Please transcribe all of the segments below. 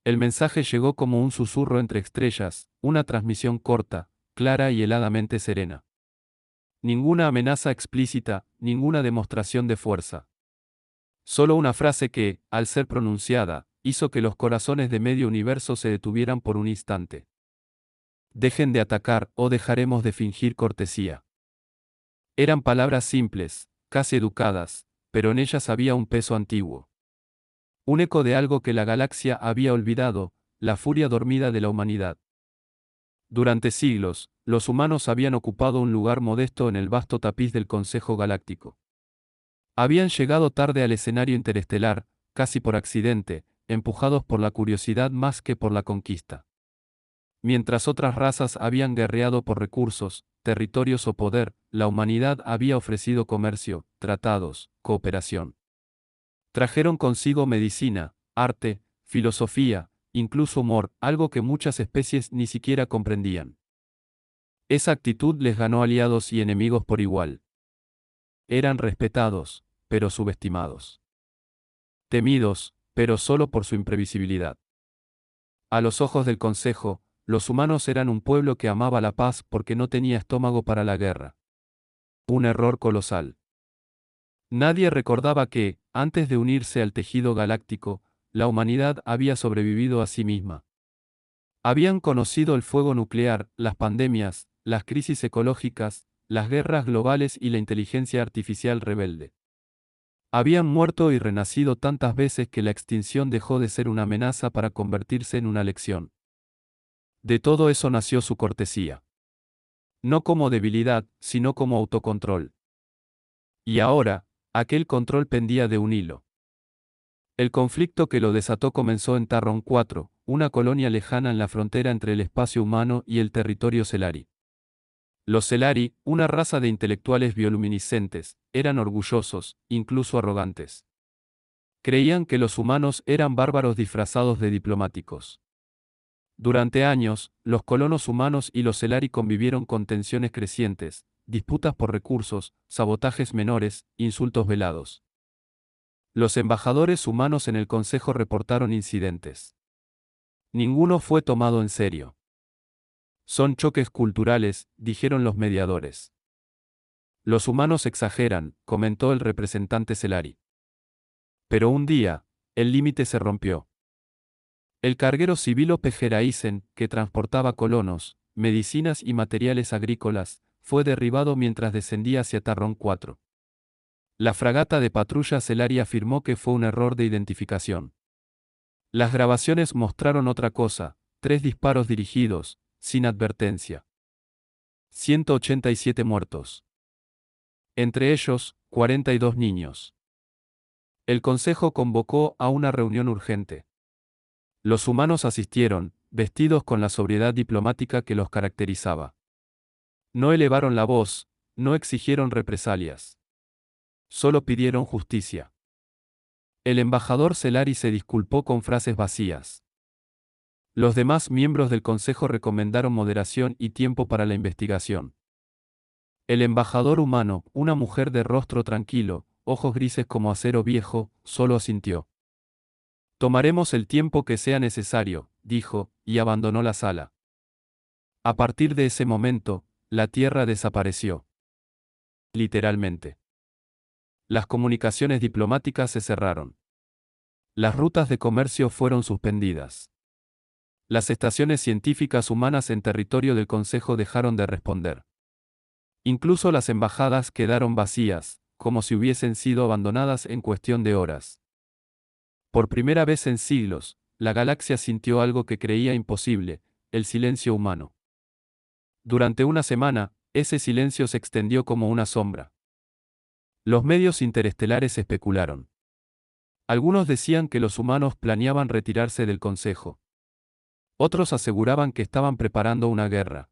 El mensaje llegó como un susurro entre estrellas, una transmisión corta, clara y heladamente serena. Ninguna amenaza explícita, ninguna demostración de fuerza. Solo una frase que, al ser pronunciada, hizo que los corazones de medio universo se detuvieran por un instante. Dejen de atacar o dejaremos de fingir cortesía. Eran palabras simples, casi educadas, pero en ellas había un peso antiguo. Un eco de algo que la galaxia había olvidado, la furia dormida de la humanidad. Durante siglos, los humanos habían ocupado un lugar modesto en el vasto tapiz del Consejo Galáctico. Habían llegado tarde al escenario interestelar, casi por accidente, empujados por la curiosidad más que por la conquista. Mientras otras razas habían guerreado por recursos, territorios o poder, la humanidad había ofrecido comercio, tratados, cooperación. Trajeron consigo medicina, arte, filosofía, incluso humor, algo que muchas especies ni siquiera comprendían. Esa actitud les ganó aliados y enemigos por igual. Eran respetados, pero subestimados. Temidos, pero solo por su imprevisibilidad. A los ojos del Consejo, los humanos eran un pueblo que amaba la paz porque no tenía estómago para la guerra. Un error colosal. Nadie recordaba que, antes de unirse al tejido galáctico, la humanidad había sobrevivido a sí misma. Habían conocido el fuego nuclear, las pandemias, las crisis ecológicas, las guerras globales y la inteligencia artificial rebelde. Habían muerto y renacido tantas veces que la extinción dejó de ser una amenaza para convertirse en una lección. De todo eso nació su cortesía. No como debilidad, sino como autocontrol. Y ahora, aquel control pendía de un hilo. El conflicto que lo desató comenzó en Tarron 4, una colonia lejana en la frontera entre el espacio humano y el territorio Celari. Los Celari, una raza de intelectuales bioluminiscentes, eran orgullosos, incluso arrogantes. Creían que los humanos eran bárbaros disfrazados de diplomáticos. Durante años, los colonos humanos y los Celari convivieron con tensiones crecientes, disputas por recursos, sabotajes menores, insultos velados. Los embajadores humanos en el Consejo reportaron incidentes. Ninguno fue tomado en serio. Son choques culturales, dijeron los mediadores. Los humanos exageran, comentó el representante Celari. Pero un día, el límite se rompió. El carguero Civilo Pejeraisen, que transportaba colonos, medicinas y materiales agrícolas, fue derribado mientras descendía hacia Tarrón 4. La fragata de patrulla Celari afirmó que fue un error de identificación. Las grabaciones mostraron otra cosa, 3 disparos dirigidos, sin advertencia. 187 muertos. Entre ellos, 42 niños. El Consejo convocó a una reunión urgente. Los humanos asistieron, vestidos con la sobriedad diplomática que los caracterizaba. No elevaron la voz, no exigieron represalias. Solo pidieron justicia. El embajador Celari se disculpó con frases vacías. Los demás miembros del Consejo recomendaron moderación y tiempo para la investigación. El embajador humano, una mujer de rostro tranquilo, ojos grises como acero viejo, solo asintió. Tomaremos el tiempo que sea necesario, dijo, y abandonó la sala. A partir de ese momento, la Tierra desapareció. Literalmente. Las comunicaciones diplomáticas se cerraron. Las rutas de comercio fueron suspendidas. Las estaciones científicas humanas en territorio del Consejo dejaron de responder. Incluso las embajadas quedaron vacías, como si hubiesen sido abandonadas en cuestión de horas. Por primera vez en siglos, la galaxia sintió algo que creía imposible, el silencio humano. Durante una semana, ese silencio se extendió como una sombra. Los medios interestelares especularon. Algunos decían que los humanos planeaban retirarse del Consejo. Otros aseguraban que estaban preparando una guerra.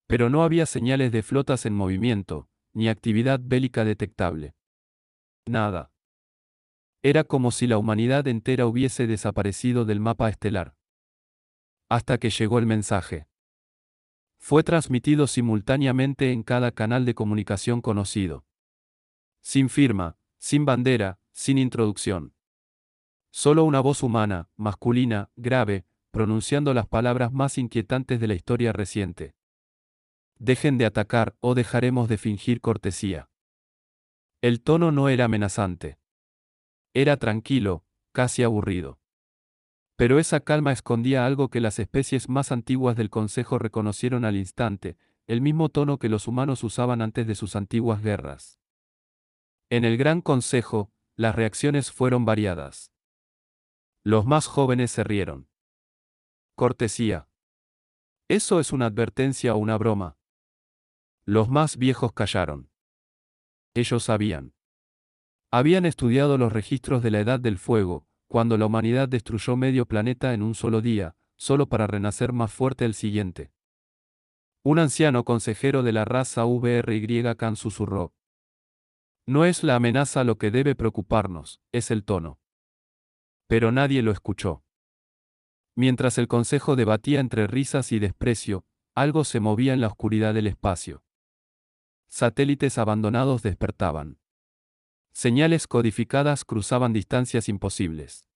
Pero no había señales de flotas en movimiento, ni actividad bélica detectable. Nada. Era como si la humanidad entera hubiese desaparecido del mapa estelar. Hasta que llegó el mensaje. Fue transmitido simultáneamente en cada canal de comunicación conocido. Sin firma, sin bandera, sin introducción. Solo una voz humana, masculina, grave, pronunciando las palabras más inquietantes de la historia reciente. Dejen de atacar o dejaremos de fingir cortesía. El tono no era amenazante. Era tranquilo, casi aburrido. Pero esa calma escondía algo que las especies más antiguas del Consejo reconocieron al instante, el mismo tono que los humanos usaban antes de sus antiguas guerras. En el Gran Consejo, las reacciones fueron variadas. Los más jóvenes se rieron. Cortesía. ¿Eso es una advertencia o una broma? Los más viejos callaron. Ellos sabían. Habían estudiado los registros de la Edad del Fuego, cuando la humanidad destruyó medio planeta en un solo día, solo para renacer más fuerte el siguiente. Un anciano consejero de la raza VRY Khan susurró. No es la amenaza lo que debe preocuparnos, es el tono. Pero nadie lo escuchó. Mientras el consejo debatía entre risas y desprecio, algo se movía en la oscuridad del espacio. Satélites abandonados despertaban. Señales codificadas cruzaban distancias imposibles.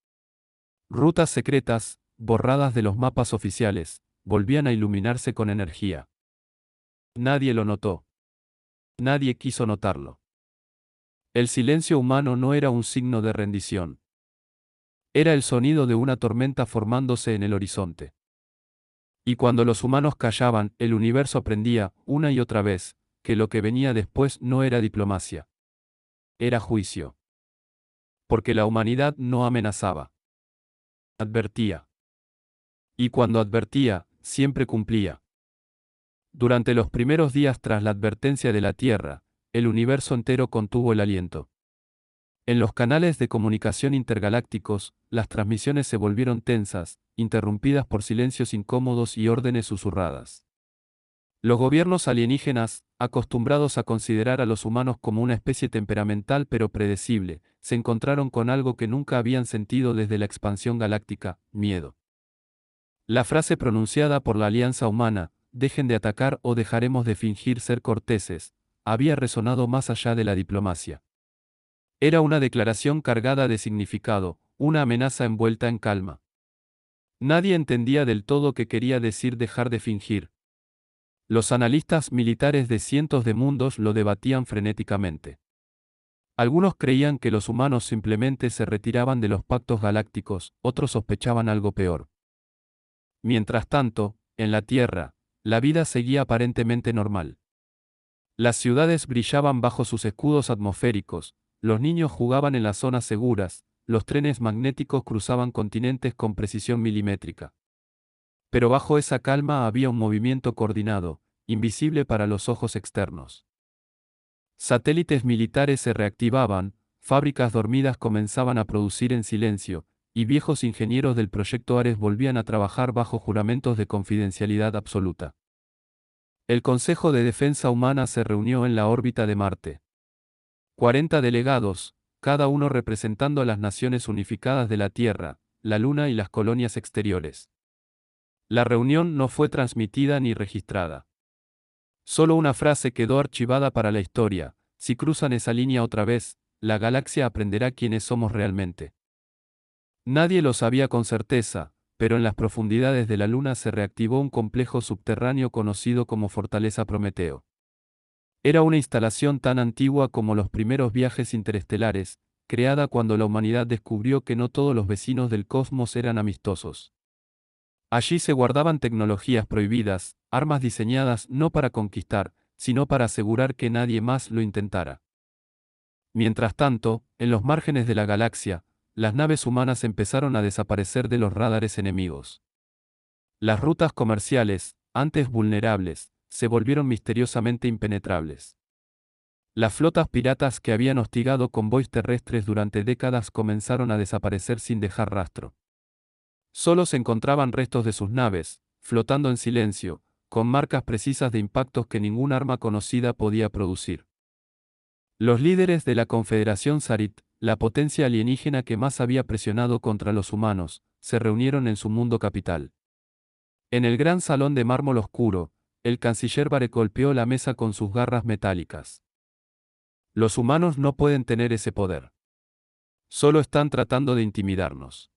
Rutas secretas, borradas de los mapas oficiales, volvían a iluminarse con energía. Nadie lo notó. Nadie quiso notarlo. El silencio humano no era un signo de rendición. Era el sonido de una tormenta formándose en el horizonte. Y cuando los humanos callaban, el universo aprendía, una y otra vez, que lo que venía después no era diplomacia. Era juicio. Porque la humanidad no amenazaba. Advertía. Y cuando advertía, siempre cumplía. Durante los primeros días tras la advertencia de la Tierra, el universo entero contuvo el aliento. En los canales de comunicación intergalácticos, las transmisiones se volvieron tensas, interrumpidas por silencios incómodos y órdenes susurradas. Los gobiernos alienígenas, acostumbrados a considerar a los humanos como una especie temperamental pero predecible, se encontraron con algo que nunca habían sentido desde la expansión galáctica: miedo. La frase pronunciada por la Alianza Humana, dejen de atacar o dejaremos de fingir ser corteses, había resonado más allá de la diplomacia. Era una declaración cargada de significado, una amenaza envuelta en calma. Nadie entendía del todo qué quería decir dejar de fingir. Los analistas militares de cientos de mundos lo debatían frenéticamente. Algunos creían que los humanos simplemente se retiraban de los pactos galácticos, otros sospechaban algo peor. Mientras tanto, en la Tierra, la vida seguía aparentemente normal. Las ciudades brillaban bajo sus escudos atmosféricos, los niños jugaban en las zonas seguras, los trenes magnéticos cruzaban continentes con precisión milimétrica. Pero bajo esa calma había un movimiento coordinado, invisible para los ojos externos. Satélites militares se reactivaban, fábricas dormidas comenzaban a producir en silencio, y viejos ingenieros del proyecto Ares volvían a trabajar bajo juramentos de confidencialidad absoluta. El Consejo de Defensa Humana se reunió en la órbita de Marte. 40 delegados, cada uno representando a las naciones unificadas de la Tierra, la Luna y las colonias exteriores. La reunión no fue transmitida ni registrada. Solo una frase quedó archivada para la historia: si cruzan esa línea otra vez, la galaxia aprenderá quiénes somos realmente. Nadie lo sabía con certeza, pero en las profundidades de la Luna se reactivó un complejo subterráneo conocido como Fortaleza Prometeo. Era una instalación tan antigua como los primeros viajes interestelares, creada cuando la humanidad descubrió que no todos los vecinos del cosmos eran amistosos. Allí se guardaban tecnologías prohibidas, armas diseñadas no para conquistar, sino para asegurar que nadie más lo intentara. Mientras tanto, en los márgenes de la galaxia, las naves humanas empezaron a desaparecer de los radares enemigos. Las rutas comerciales, antes vulnerables, se volvieron misteriosamente impenetrables. Las flotas piratas que habían hostigado convoys terrestres durante décadas comenzaron a desaparecer sin dejar rastro. Solo se encontraban restos de sus naves, flotando en silencio, con marcas precisas de impactos que ningún arma conocida podía producir. Los líderes de la Confederación Sarit, la potencia alienígena que más había presionado contra los humanos, se reunieron en su mundo capital. En el gran salón de mármol oscuro, el canciller Barek golpeó la mesa con sus garras metálicas. Los humanos no pueden tener ese poder. Solo están tratando de intimidarnos.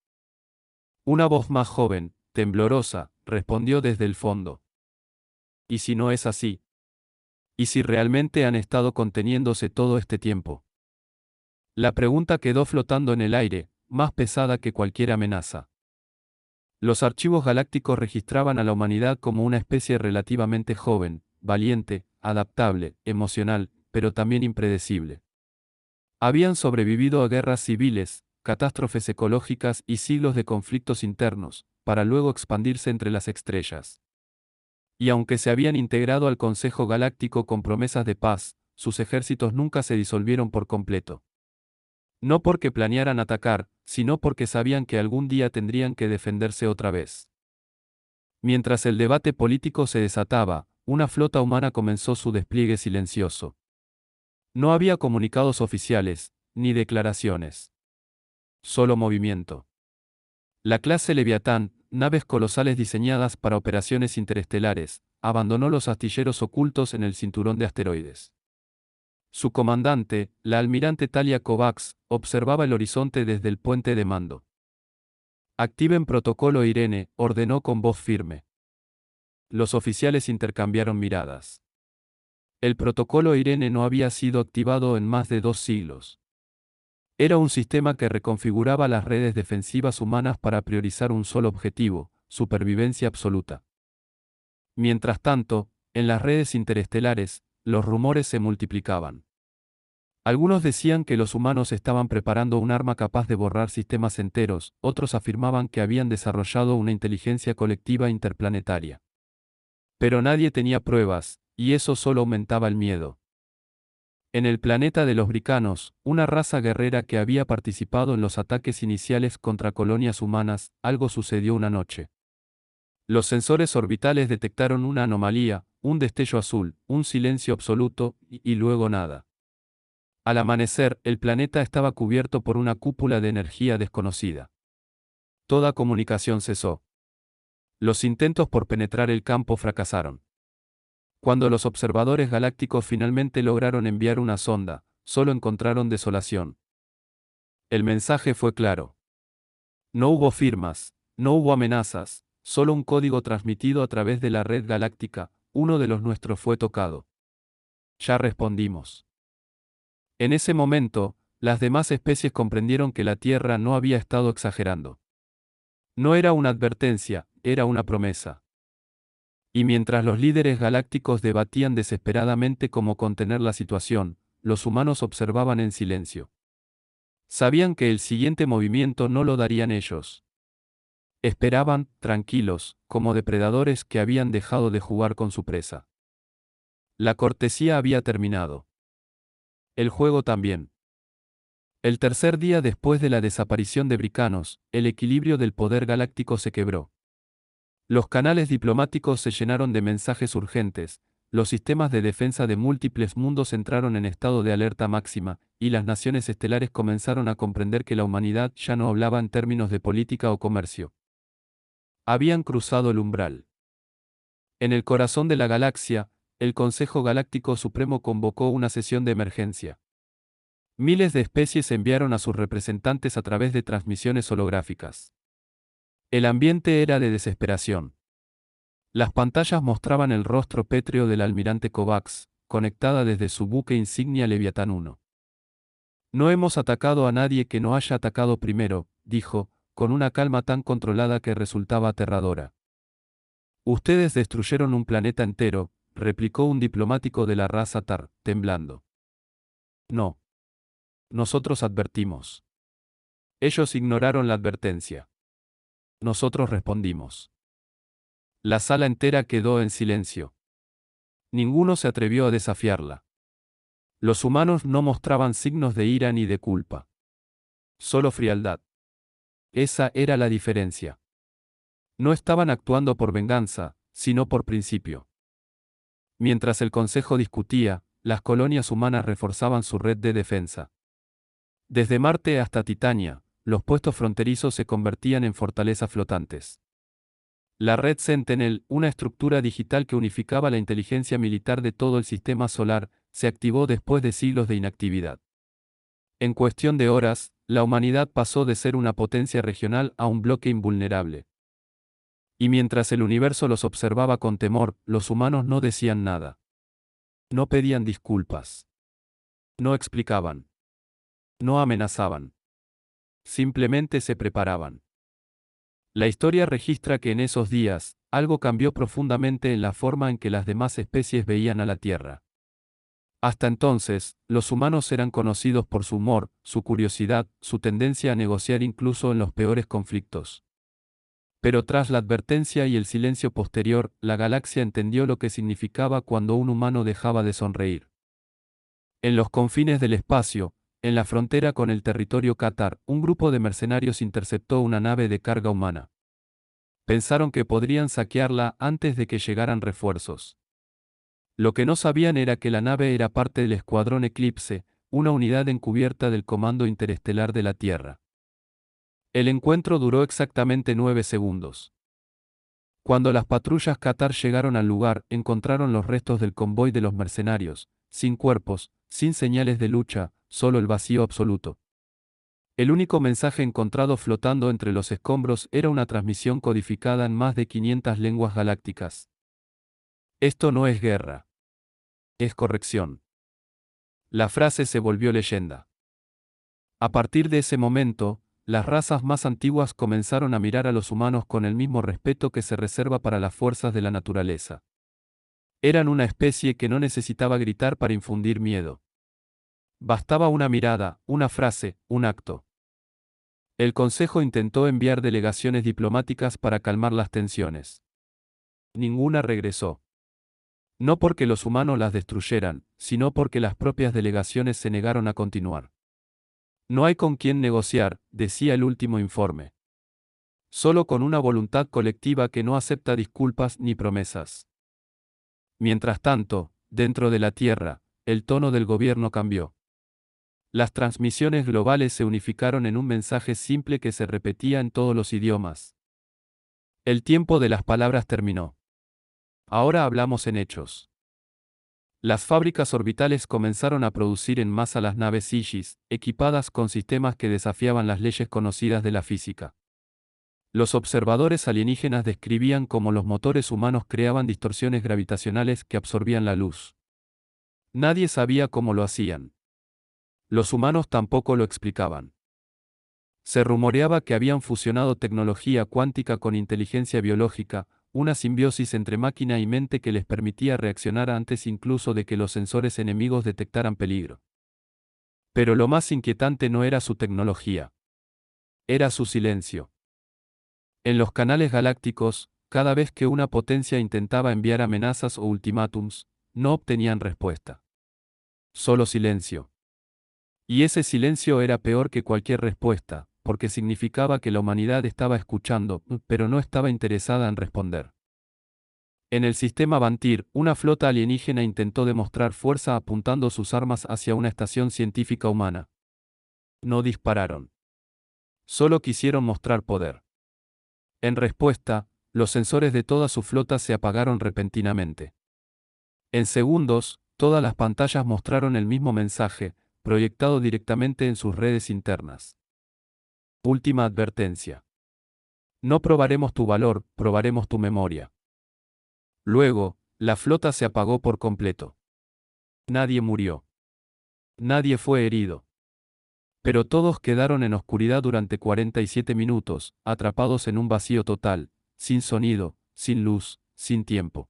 Una voz más joven, temblorosa, respondió desde el fondo. ¿Y si no es así? ¿Y si realmente han estado conteniéndose todo este tiempo? La pregunta quedó flotando en el aire, más pesada que cualquier amenaza. Los archivos galácticos registraban a la humanidad como una especie relativamente joven, valiente, adaptable, emocional, pero también impredecible. Habían sobrevivido a guerras civiles, catástrofes ecológicas y siglos de conflictos internos, para luego expandirse entre las estrellas. Y aunque se habían integrado al Consejo Galáctico con promesas de paz, sus ejércitos nunca se disolvieron por completo. No porque planearan atacar, sino porque sabían que algún día tendrían que defenderse otra vez. Mientras el debate político se desataba, una flota humana comenzó su despliegue silencioso. No había comunicados oficiales, ni declaraciones. Solo movimiento. La clase Leviatán, naves colosales diseñadas para operaciones interestelares, abandonó los astilleros ocultos en el cinturón de asteroides. Su comandante, la almirante Talia Kovacs, observaba el horizonte desde el puente de mando. Activen protocolo Irene, ordenó con voz firme. Los oficiales intercambiaron miradas. El protocolo Irene no había sido activado en más de 2 siglos. Era un sistema que reconfiguraba las redes defensivas humanas para priorizar un solo objetivo, supervivencia absoluta. Mientras tanto, en las redes interestelares, los rumores se multiplicaban. Algunos decían que los humanos estaban preparando un arma capaz de borrar sistemas enteros, otros afirmaban que habían desarrollado una inteligencia colectiva interplanetaria. Pero nadie tenía pruebas, y eso solo aumentaba el miedo. En el planeta de los Bricanos, una raza guerrera que había participado en los ataques iniciales contra colonias humanas, algo sucedió una noche. Los sensores orbitales detectaron una anomalía, un destello azul, un silencio absoluto, y luego nada. Al amanecer, el planeta estaba cubierto por una cúpula de energía desconocida. Toda comunicación cesó. Los intentos por penetrar el campo fracasaron. Cuando los observadores galácticos finalmente lograron enviar una sonda, solo encontraron desolación. El mensaje fue claro. No hubo firmas, no hubo amenazas, solo un código transmitido a través de la red galáctica, uno de los nuestros fue tocado. Ya respondimos. En ese momento, las demás especies comprendieron que la Tierra no había estado exagerando. No era una advertencia, era una promesa. Y mientras los líderes galácticos debatían desesperadamente cómo contener la situación, los humanos observaban en silencio. Sabían que el siguiente movimiento no lo darían ellos. Esperaban, tranquilos, como depredadores que habían dejado de jugar con su presa. La cortesía había terminado. El juego también. El tercer día después de la desaparición de Bricanos, el equilibrio del poder galáctico se quebró. Los canales diplomáticos se llenaron de mensajes urgentes, los sistemas de defensa de múltiples mundos entraron en estado de alerta máxima, y las naciones estelares comenzaron a comprender que la humanidad ya no hablaba en términos de política o comercio. Habían cruzado el umbral. En el corazón de la galaxia, el Consejo Galáctico Supremo convocó una sesión de emergencia. Miles de especies enviaron a sus representantes a través de transmisiones holográficas. El ambiente era de desesperación. Las pantallas mostraban el rostro pétreo del almirante Kovacs, conectada desde su buque insignia Leviatán 1. No hemos atacado a nadie que no haya atacado primero, dijo, con una calma tan controlada que resultaba aterradora. Ustedes destruyeron un planeta entero, replicó un diplomático de la raza Tar, temblando. No. Nosotros advertimos. Ellos ignoraron la advertencia. Nosotros respondimos. La sala entera quedó en silencio. Ninguno se atrevió a desafiarla. Los humanos no mostraban signos de ira ni de culpa. Solo frialdad. Esa era la diferencia. No estaban actuando por venganza, sino por principio. Mientras el Consejo discutía, las colonias humanas reforzaban su red de defensa. Desde Marte hasta Titania, los puestos fronterizos se convertían en fortalezas flotantes. La red Sentinel, una estructura digital que unificaba la inteligencia militar de todo el sistema solar, se activó después de siglos de inactividad. En cuestión de horas, la humanidad pasó de ser una potencia regional a un bloque invulnerable. Y mientras el universo los observaba con temor, los humanos no decían nada. No pedían disculpas. No explicaban. No amenazaban. Simplemente se preparaban. La historia registra que en esos días, algo cambió profundamente en la forma en que las demás especies veían a la Tierra. Hasta entonces, los humanos eran conocidos por su humor, su curiosidad, su tendencia a negociar incluso en los peores conflictos. Pero tras la advertencia y el silencio posterior, la galaxia entendió lo que significaba cuando un humano dejaba de sonreír. En los confines del espacio, en la frontera con el territorio Qatar, un grupo de mercenarios interceptó una nave de carga humana. Pensaron que podrían saquearla antes de que llegaran refuerzos. Lo que no sabían era que la nave era parte del Escuadrón Eclipse, una unidad encubierta del Comando Interestelar de la Tierra. El encuentro duró exactamente 9 segundos. Cuando las patrullas Qatar llegaron al lugar, encontraron los restos del convoy de los mercenarios, sin cuerpos, sin señales de lucha, solo el vacío absoluto. El único mensaje encontrado flotando entre los escombros era una transmisión codificada en más de 500 lenguas galácticas. Esto no es guerra. Es corrección. La frase se volvió leyenda. A partir de ese momento, las razas más antiguas comenzaron a mirar a los humanos con el mismo respeto que se reserva para las fuerzas de la naturaleza. Eran una especie que no necesitaba gritar para infundir miedo. Bastaba una mirada, una frase, un acto. El Consejo intentó enviar delegaciones diplomáticas para calmar las tensiones. Ninguna regresó. No porque los humanos las destruyeran, sino porque las propias delegaciones se negaron a continuar. No hay con quién negociar, decía el último informe. Solo con una voluntad colectiva que no acepta disculpas ni promesas. Mientras tanto, dentro de la Tierra, el tono del gobierno cambió. Las transmisiones globales se unificaron en un mensaje simple que se repetía en todos los idiomas. El tiempo de las palabras terminó. Ahora hablamos en hechos. Las fábricas orbitales comenzaron a producir en masa las naves Isis, equipadas con sistemas que desafiaban las leyes conocidas de la física. Los observadores alienígenas describían cómo los motores humanos creaban distorsiones gravitacionales que absorbían la luz. Nadie sabía cómo lo hacían. Los humanos tampoco lo explicaban. Se rumoreaba que habían fusionado tecnología cuántica con inteligencia biológica, una simbiosis entre máquina y mente que les permitía reaccionar antes incluso de que los sensores enemigos detectaran peligro. Pero lo más inquietante no era su tecnología. Era su silencio. En los canales galácticos, cada vez que una potencia intentaba enviar amenazas o ultimátums, no obtenían respuesta. Solo silencio. Y ese silencio era peor que cualquier respuesta, porque significaba que la humanidad estaba escuchando, pero no estaba interesada en responder. En el sistema Bantir, una flota alienígena intentó demostrar fuerza apuntando sus armas hacia una estación científica humana. No dispararon. Solo quisieron mostrar poder. En respuesta, los sensores de toda su flota se apagaron repentinamente. En segundos, todas las pantallas mostraron el mismo mensaje, proyectado directamente en sus redes internas. Última advertencia. No probaremos tu valor, probaremos tu memoria. Luego, la flota se apagó por completo. Nadie murió. Nadie fue herido. Pero todos quedaron en oscuridad durante 47 minutos, atrapados en un vacío total, sin sonido, sin luz, sin tiempo.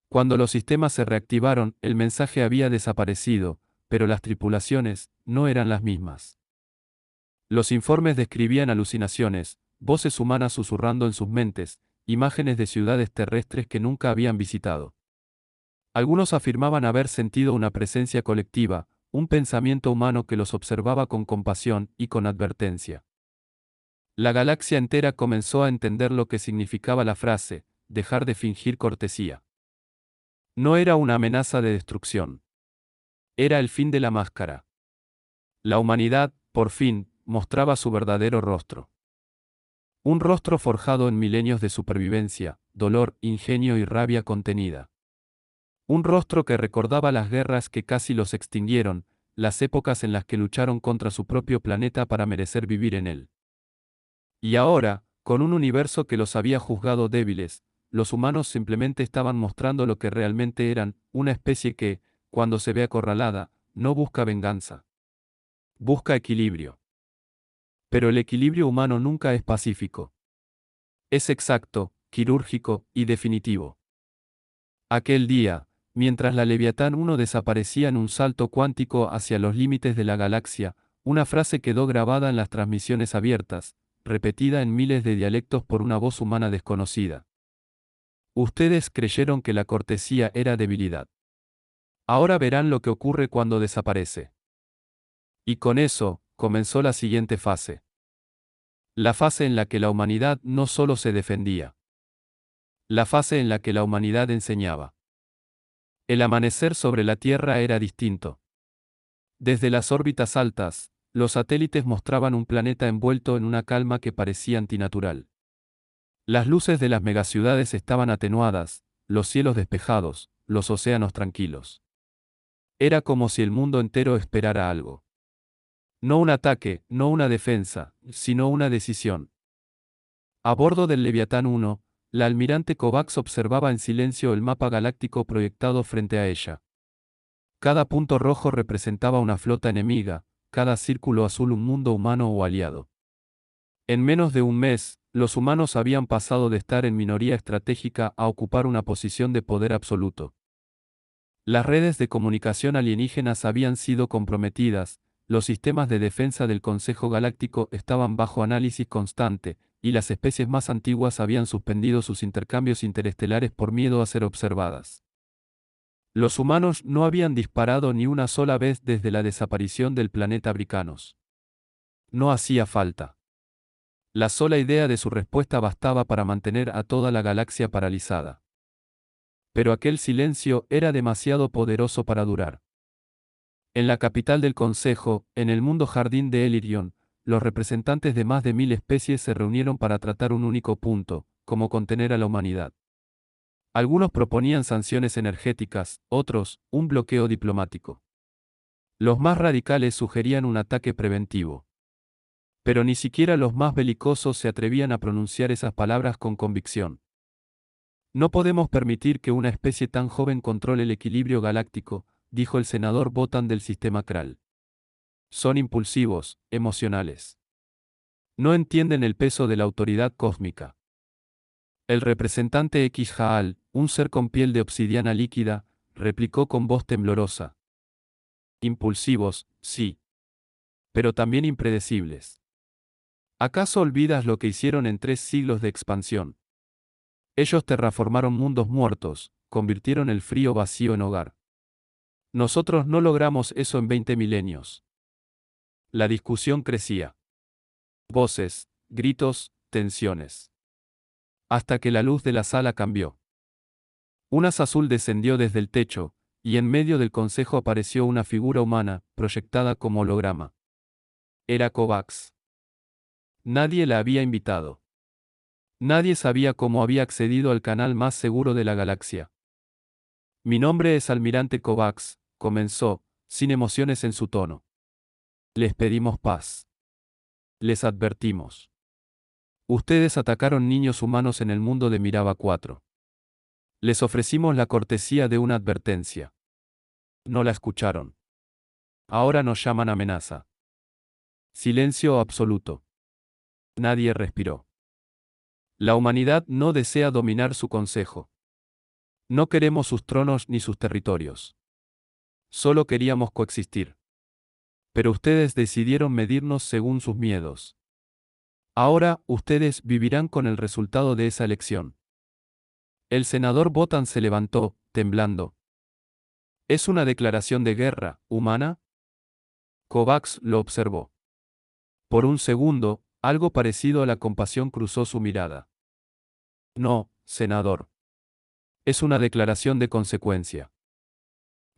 Cuando los sistemas se reactivaron, el mensaje había desaparecido, pero las tripulaciones no eran las mismas. Los informes describían alucinaciones, voces humanas susurrando en sus mentes, imágenes de ciudades terrestres que nunca habían visitado. Algunos afirmaban haber sentido una presencia colectiva, un pensamiento humano que los observaba con compasión y con advertencia. La galaxia entera comenzó a entender lo que significaba la frase, dejar de fingir cortesía. No era una amenaza de destrucción. Era el fin de la máscara. La humanidad, por fin, mostraba su verdadero rostro. Un rostro forjado en milenios de supervivencia, dolor, ingenio y rabia contenida. Un rostro que recordaba las guerras que casi los extinguieron, las épocas en las que lucharon contra su propio planeta para merecer vivir en él. Y ahora, con un universo que los había juzgado débiles, los humanos simplemente estaban mostrando lo que realmente eran, una especie que, cuando se ve acorralada, no busca venganza. Busca equilibrio. Pero el equilibrio humano nunca es pacífico. Es exacto, quirúrgico y definitivo. Aquel día, mientras la Leviatán 1 desaparecía en un salto cuántico hacia los límites de la galaxia, una frase quedó grabada en las transmisiones abiertas, repetida en miles de dialectos por una voz humana desconocida. Ustedes creyeron que la cortesía era debilidad. Ahora verán lo que ocurre cuando desaparece. Y con eso, comenzó la siguiente fase. La fase en la que la humanidad no solo se defendía. La fase en la que la humanidad enseñaba. El amanecer sobre la Tierra era distinto. Desde las órbitas altas, los satélites mostraban un planeta envuelto en una calma que parecía antinatural. Las luces de las megaciudades estaban atenuadas, los cielos despejados, los océanos tranquilos. Era como si el mundo entero esperara algo. No un ataque, no una defensa, sino una decisión. A bordo del Leviatán 1, la almirante Kovacs observaba en silencio el mapa galáctico proyectado frente a ella. Cada punto rojo representaba una flota enemiga, cada círculo azul un mundo humano o aliado. En menos de un mes, los humanos habían pasado de estar en minoría estratégica a ocupar una posición de poder absoluto. Las redes de comunicación alienígenas habían sido comprometidas, los sistemas de defensa del Consejo Galáctico estaban bajo análisis constante, y las especies más antiguas habían suspendido sus intercambios interestelares por miedo a ser observadas. Los humanos no habían disparado ni una sola vez desde la desaparición del planeta Bricanos. No hacía falta. La sola idea de su respuesta bastaba para mantener a toda la galaxia paralizada. Pero aquel silencio era demasiado poderoso para durar. En la capital del Consejo, en el mundo jardín de Elirion, los representantes de más de 1000 especies se reunieron para tratar un único punto, cómo contener a la humanidad. Algunos proponían sanciones energéticas, otros, un bloqueo diplomático. Los más radicales sugerían un ataque preventivo. Pero ni siquiera los más belicosos se atrevían a pronunciar esas palabras con convicción. No podemos permitir que una especie tan joven controle el equilibrio galáctico, dijo el senador Botan del sistema Kral. Son impulsivos, emocionales. No entienden el peso de la autoridad cósmica. El representante X Haal, un ser con piel de obsidiana líquida, replicó con voz temblorosa. Impulsivos, sí. Pero también impredecibles. ¿Acaso olvidas lo que hicieron en 3 siglos de expansión? Ellos terraformaron mundos muertos, convirtieron el frío vacío en hogar. Nosotros no logramos eso en 20 milenios. La discusión crecía. Voces, gritos, tensiones. Hasta que la luz de la sala cambió. Un haz azul descendió desde el techo, y en medio del consejo apareció una figura humana, proyectada como holograma. Era Kovacs. Nadie la había invitado. Nadie sabía cómo había accedido al canal más seguro de la galaxia. Mi nombre es Almirante Kovacs, comenzó, sin emociones en su tono. Les pedimos paz. Les advertimos. Ustedes atacaron niños humanos en el mundo de Mirava 4. Les ofrecimos la cortesía de una advertencia. No la escucharon. Ahora nos llaman amenaza. Silencio absoluto. Nadie respiró. La humanidad no desea dominar su consejo. No queremos sus tronos ni sus territorios. Solo queríamos coexistir. Pero ustedes decidieron medirnos según sus miedos. Ahora, ustedes vivirán con el resultado de esa elección. El senador Botan se levantó, temblando. ¿Es una declaración de guerra, humana? Kovacs lo observó. Por un segundo, algo parecido a la compasión cruzó su mirada. No, senador. Es una declaración de consecuencia.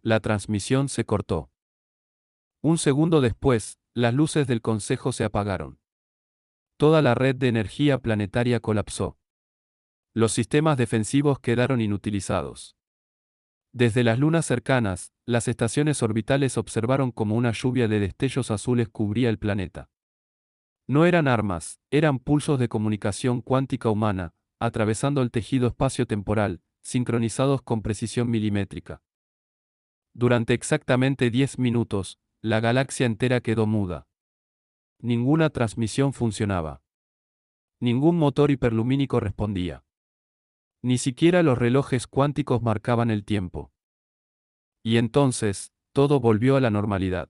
La transmisión se cortó. Un segundo después, las luces del consejo se apagaron. Toda la red de energía planetaria colapsó. Los sistemas defensivos quedaron inutilizados. Desde las lunas cercanas, las estaciones orbitales observaron cómo una lluvia de destellos azules cubría el planeta. No eran armas, eran pulsos de comunicación cuántica humana, atravesando el tejido espacio-temporal, sincronizados con precisión milimétrica. Durante exactamente 10 minutos, la galaxia entera quedó muda. Ninguna transmisión funcionaba. Ningún motor hiperlumínico respondía. Ni siquiera los relojes cuánticos marcaban el tiempo. Y entonces, todo volvió a la normalidad.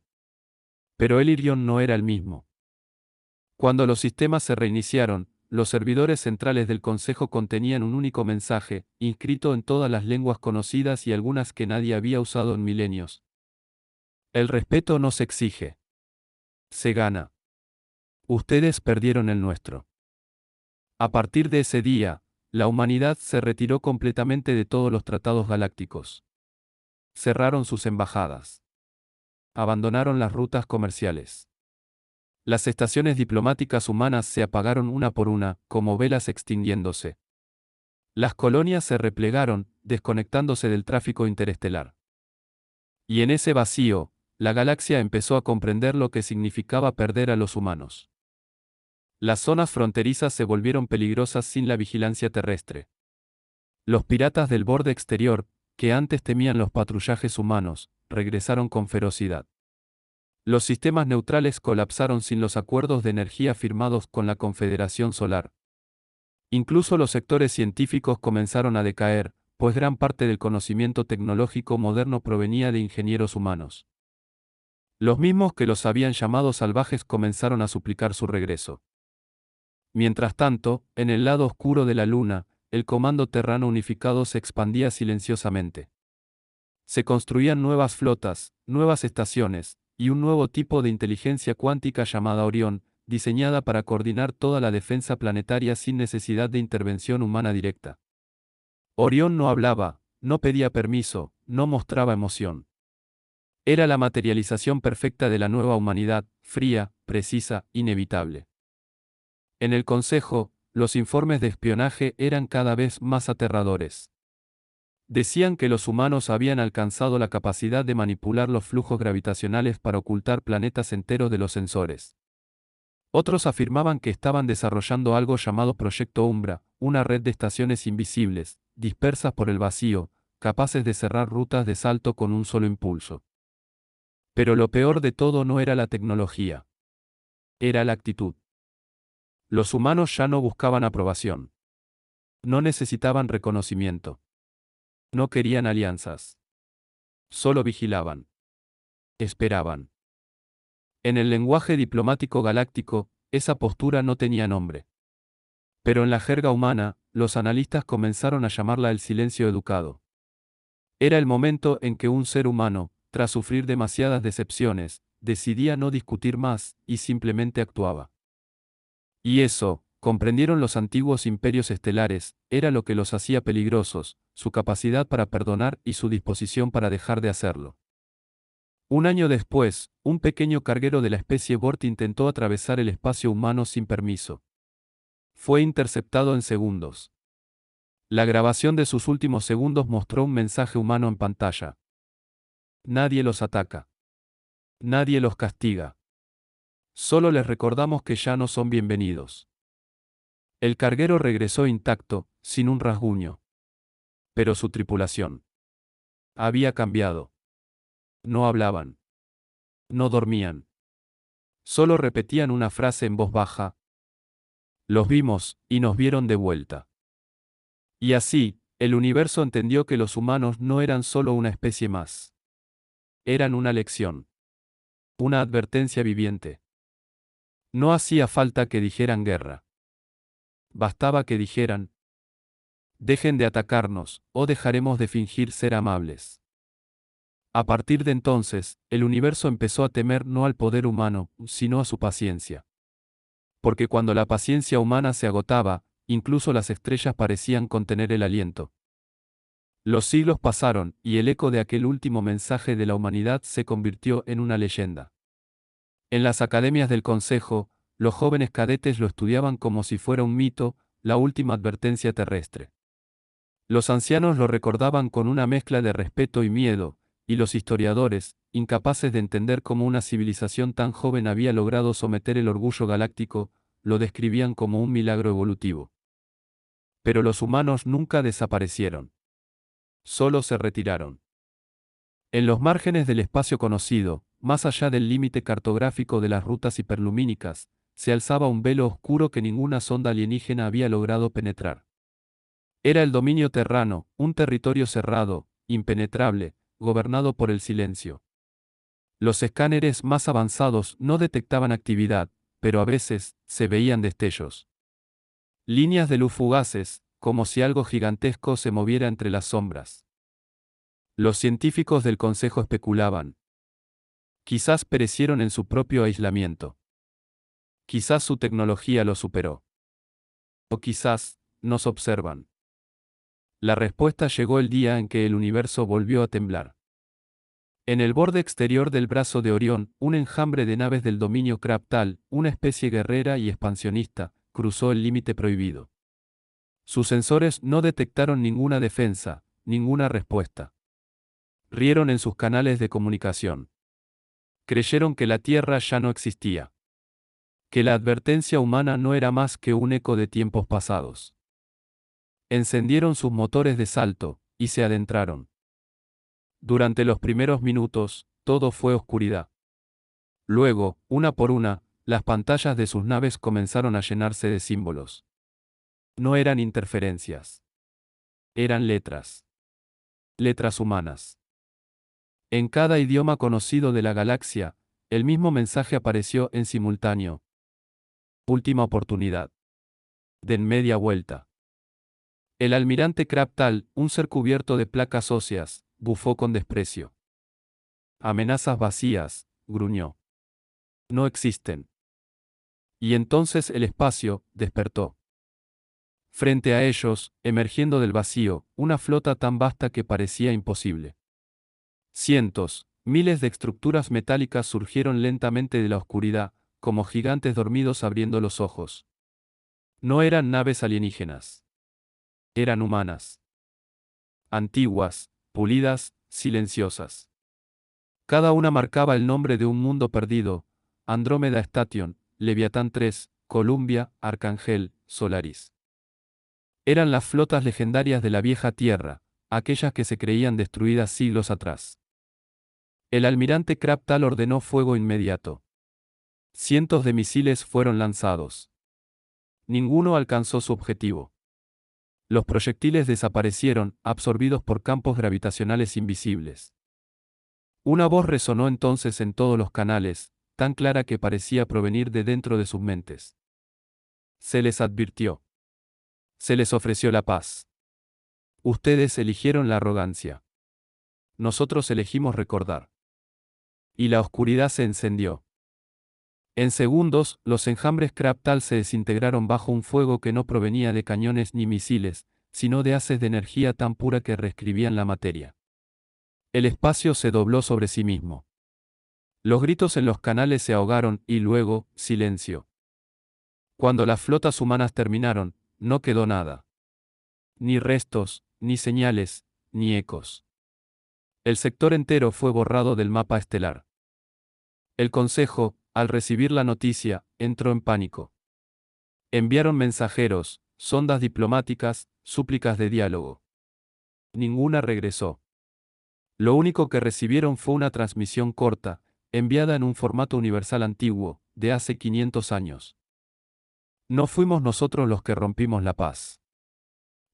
Pero el Irión no era el mismo. Cuando los sistemas se reiniciaron, los servidores centrales del Consejo contenían un único mensaje, inscrito en todas las lenguas conocidas y algunas que nadie había usado en milenios. El respeto no se exige. Se gana. Ustedes perdieron el nuestro. A partir de ese día, la humanidad se retiró completamente de todos los tratados galácticos. Cerraron sus embajadas. Abandonaron las rutas comerciales. Las estaciones diplomáticas humanas se apagaron una por una, como velas extinguiéndose. Las colonias se replegaron, desconectándose del tráfico interestelar. Y en ese vacío, la galaxia empezó a comprender lo que significaba perder a los humanos. Las zonas fronterizas se volvieron peligrosas sin la vigilancia terrestre. Los piratas del borde exterior, que antes temían los patrullajes humanos, regresaron con ferocidad. Los sistemas neutrales colapsaron sin los acuerdos de energía firmados con la Confederación Solar. Incluso los sectores científicos comenzaron a decaer, pues gran parte del conocimiento tecnológico moderno provenía de ingenieros humanos. Los mismos que los habían llamado salvajes comenzaron a suplicar su regreso. Mientras tanto, en el lado oscuro de la Luna, el Comando Terrano Unificado se expandía silenciosamente. Se construían nuevas flotas, nuevas estaciones, y un nuevo tipo de inteligencia cuántica llamada Orión, diseñada para coordinar toda la defensa planetaria sin necesidad de intervención humana directa. Orión no hablaba, no pedía permiso, no mostraba emoción. Era la materialización perfecta de la nueva humanidad, fría, precisa, inevitable. En el Consejo, los informes de espionaje eran cada vez más aterradores. Decían que los humanos habían alcanzado la capacidad de manipular los flujos gravitacionales para ocultar planetas enteros de los sensores. Otros afirmaban que estaban desarrollando algo llamado Proyecto Umbra, una red de estaciones invisibles, dispersas por el vacío, capaces de cerrar rutas de salto con un solo impulso. Pero lo peor de todo no era la tecnología. Era la actitud. Los humanos ya no buscaban aprobación. No necesitaban reconocimiento. No querían alianzas. Solo vigilaban. Esperaban. En el lenguaje diplomático galáctico, esa postura no tenía nombre. Pero en la jerga humana, los analistas comenzaron a llamarla el silencio educado. Era el momento en que un ser humano, tras sufrir demasiadas decepciones, decidía no discutir más, y simplemente actuaba. Y eso, comprendieron los antiguos imperios estelares, era lo que los hacía peligrosos, su capacidad para perdonar y su disposición para dejar de hacerlo. Un año después, un pequeño carguero de la especie Bort intentó atravesar el espacio humano sin permiso. Fue interceptado en segundos. La grabación de sus últimos segundos mostró un mensaje humano en pantalla. Nadie los ataca. Nadie los castiga. Solo les recordamos que ya no son bienvenidos. El carguero regresó intacto, sin un rasguño. Pero su tripulación había cambiado. No hablaban. No dormían. Solo repetían una frase en voz baja. Los vimos, y nos vieron de vuelta. Y así, el universo entendió que los humanos no eran solo una especie más. Eran una lección. Una advertencia viviente. No hacía falta que dijeran guerra. Bastaba que dijeran: dejen de atacarnos, o dejaremos de fingir ser amables. A partir de entonces, el universo empezó a temer no al poder humano, sino a su paciencia. Porque cuando la paciencia humana se agotaba, incluso las estrellas parecían contener el aliento. Los siglos pasaron, y el eco de aquel último mensaje de la humanidad se convirtió en una leyenda. En las academias del Consejo, los jóvenes cadetes lo estudiaban como si fuera un mito, la última advertencia terrestre. Los ancianos lo recordaban con una mezcla de respeto y miedo, y los historiadores, incapaces de entender cómo una civilización tan joven había logrado someter el orgullo galáctico, lo describían como un milagro evolutivo. Pero los humanos nunca desaparecieron. Solo se retiraron. En los márgenes del espacio conocido, más allá del límite cartográfico de las rutas hiperlumínicas, se alzaba un velo oscuro que ninguna sonda alienígena había logrado penetrar. Era el dominio terrano, un territorio cerrado, impenetrable, gobernado por el silencio. Los escáneres más avanzados no detectaban actividad, pero a veces se veían destellos. Líneas de luz fugaces, como si algo gigantesco se moviera entre las sombras. Los científicos del Consejo especulaban. Quizás perecieron en su propio aislamiento. Quizás su tecnología lo superó. O quizás, nos observan. La respuesta llegó el día en que el universo volvió a temblar. En el borde exterior del brazo de Orión, un enjambre de naves del dominio Kraptal, una especie guerrera y expansionista, cruzó el límite prohibido. Sus sensores no detectaron ninguna defensa, ninguna respuesta. Rieron en sus canales de comunicación. Creyeron que la Tierra ya no existía. Que la advertencia humana no era más que un eco de tiempos pasados. Encendieron sus motores de salto, y se adentraron. Durante los primeros minutos, todo fue oscuridad. Luego, una por una, las pantallas de sus naves comenzaron a llenarse de símbolos. No eran interferencias. Eran letras. Letras humanas. En cada idioma conocido de la galaxia, el mismo mensaje apareció en simultáneo. Última oportunidad. Den media vuelta. El almirante Kraptal, un ser cubierto de placas óseas, bufó con desprecio. Amenazas vacías, gruñó. No existen. Y entonces el espacio despertó. Frente a ellos, emergiendo del vacío, una flota tan vasta que parecía imposible. Cientos, miles de estructuras metálicas surgieron lentamente de la oscuridad, como gigantes dormidos abriendo los ojos. No eran naves alienígenas. Eran humanas. Antiguas, pulidas, silenciosas. Cada una marcaba el nombre de un mundo perdido: Andrómeda Station, Leviatán 3, Columbia, Arcángel, Solaris. Eran las flotas legendarias de la vieja Tierra, aquellas que se creían destruidas siglos atrás. El almirante Kraptal ordenó fuego inmediato. Cientos de misiles fueron lanzados. Ninguno alcanzó su objetivo. Los proyectiles desaparecieron, absorbidos por campos gravitacionales invisibles. Una voz resonó entonces en todos los canales, tan clara que parecía provenir de dentro de sus mentes. Se les advirtió. Se les ofreció la paz. Ustedes eligieron la arrogancia. Nosotros elegimos recordar. Y la oscuridad se encendió. En segundos, los enjambres Kraptal se desintegraron bajo un fuego que no provenía de cañones ni misiles, sino de haces de energía tan pura que reescribían la materia. El espacio se dobló sobre sí mismo. Los gritos en los canales se ahogaron, y luego, silencio. Cuando las flotas humanas terminaron, no quedó nada. Ni restos, ni señales, ni ecos. El sector entero fue borrado del mapa estelar. El Consejo, al recibir la noticia, entró en pánico. Enviaron mensajeros, sondas diplomáticas, súplicas de diálogo. Ninguna regresó. Lo único que recibieron fue una transmisión corta, enviada en un formato universal antiguo, de hace 500 años. No fuimos nosotros los que rompimos la paz.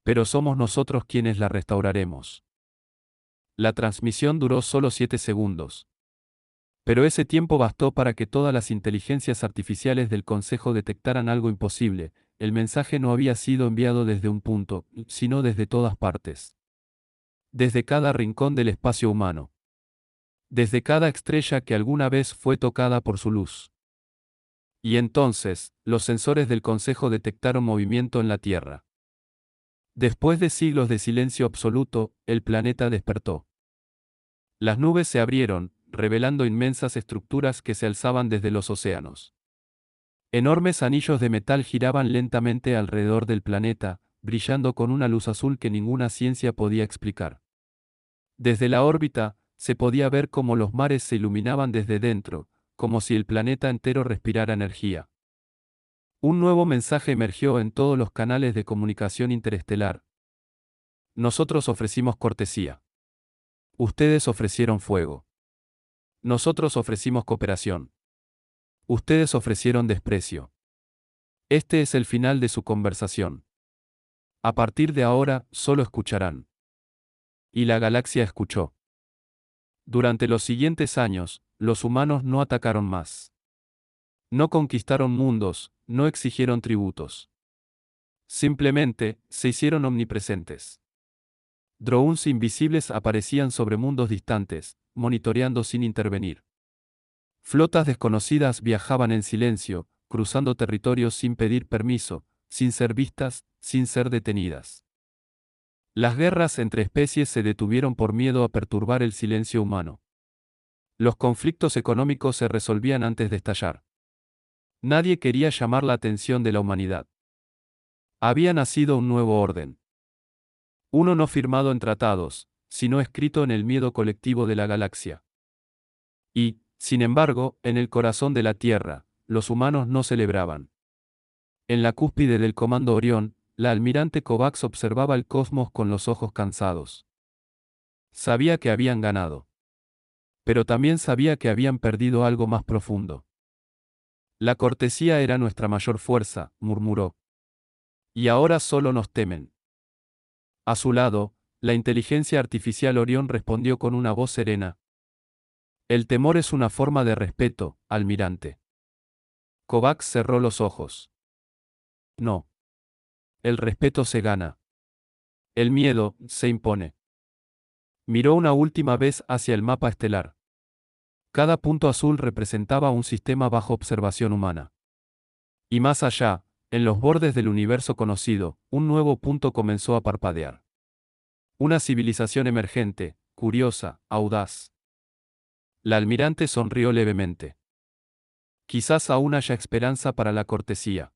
Pero somos nosotros quienes la restauraremos. La transmisión duró solo 7 segundos. Pero ese tiempo bastó para que todas las inteligencias artificiales del Consejo detectaran algo imposible: el mensaje no había sido enviado desde un punto, sino desde todas partes. Desde cada rincón del espacio humano. Desde cada estrella que alguna vez fue tocada por su luz. Y entonces, los sensores del Consejo detectaron movimiento en la Tierra. Después de siglos de silencio absoluto, el planeta despertó. Las nubes se abrieron, revelando inmensas estructuras que se alzaban desde los océanos. Enormes anillos de metal giraban lentamente alrededor del planeta, brillando con una luz azul que ninguna ciencia podía explicar. Desde la órbita, Se podía ver cómo los mares se iluminaban desde dentro, como si el planeta entero respirara energía. Un nuevo mensaje emergió en todos los canales de comunicación interestelar. Nosotros ofrecimos cortesía. Ustedes ofrecieron fuego. Nosotros ofrecimos cooperación. Ustedes ofrecieron desprecio. Este es el final de su conversación. A partir de ahora, solo escucharán. Y la galaxia escuchó. Durante los siguientes años, los humanos no atacaron más. No conquistaron mundos, no exigieron tributos. Simplemente, se hicieron omnipresentes. Drones invisibles aparecían sobre mundos distantes, monitoreando sin intervenir. Flotas desconocidas viajaban en silencio, cruzando territorios sin pedir permiso, sin ser vistas, sin ser detenidas. Las guerras entre especies se detuvieron por miedo a perturbar el silencio humano. Los conflictos económicos se resolvían antes de estallar. Nadie quería llamar la atención de la humanidad. Había nacido un nuevo orden. Uno no firmado en tratados, sino escrito en el miedo colectivo de la galaxia. Y, sin embargo, en el corazón de la Tierra, los humanos no celebraban. En la cúspide del Comando Orión, la almirante Kovacs observaba el cosmos con los ojos cansados. Sabía que habían ganado. Pero también sabía que habían perdido algo más profundo. La cortesía era nuestra mayor fuerza, murmuró. Y ahora solo nos temen. A su lado, la inteligencia artificial Orión respondió con una voz serena. El temor es una forma de respeto, almirante. Kovacs cerró los ojos. No. El respeto se gana. El miedo se impone. Miró una última vez hacia el mapa estelar. Cada punto azul representaba un sistema bajo observación humana. Y más allá, en los bordes del universo conocido, un nuevo punto comenzó a parpadear. Una civilización emergente, curiosa, audaz. La almirante sonrió levemente. Quizás aún haya esperanza para la cortesía.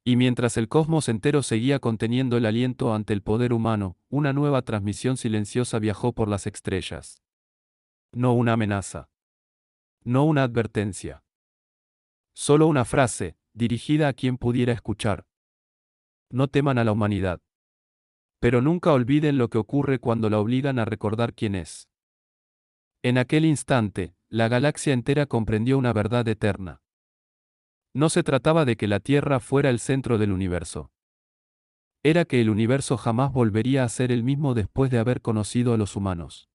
Y mientras el cosmos entero seguía conteniendo el aliento ante el poder humano, una nueva transmisión silenciosa viajó por las estrellas. No una amenaza. No una advertencia. Solo una frase, dirigida a quien pudiera escuchar. No teman a la humanidad. Pero nunca olviden lo que ocurre cuando la obligan a recordar quién es. En aquel instante, la galaxia entera comprendió una verdad eterna. No se trataba de que la Tierra fuera el centro del universo. Era que el universo jamás volvería a ser el mismo después de haber conocido a los humanos.